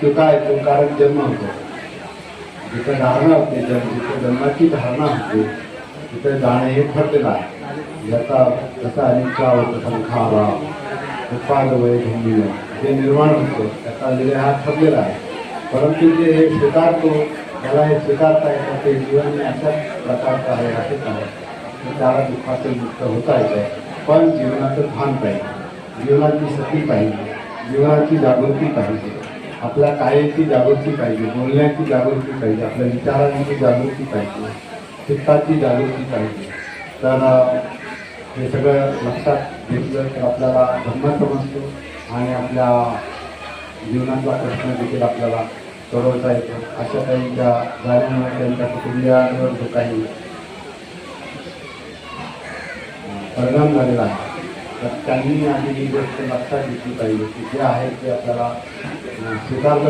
मृत्यू काय तो कारण जन्म होतो, जिथं धारणा होते जिथं जन्माची धारणा होते तिथं जाणं हे ठरलेलं आहे. ज्याचा जसा अनिच्छा होतं संखारा उत्पाद वय भूमीनं जे निर्माण होतं त्याचा विलय हा ठरलेला आहे. परंतु जे हे स्वीकारतो त्याला हे स्वीकारता येतं ते जीवन अशाच प्रकारचं आहे असेच आहे, त्याला दुःखातून मुक्त होता येतं. पण जीवनाचं भान पाहिजे, जीवनाची सती पाहिजे, जीवनाची जागृती पाहिजे, आपल्या कायाची जागृती पाहिजे, बोलण्याची जागृती पाहिजे, आपल्या विचारांची जागृती पाहिजे, चित्ताची जागृती पाहिजे. तर हे सगळं लक्षात घेतलं तर आपल्याला धर्म समजतो आणि आपल्या जीवनातला प्रश्न देखील आपल्याला सोडवता येतो. अशा काही ज्या झाल्यामुळे त्यांच्या कुटुंबियांवर जो काही परिणाम झालेला आहे तर त्यांनी आधी ही गोष्ट लक्षात घेतली पाहिजे की जे आहे ते आपल्याला स्वीकारलं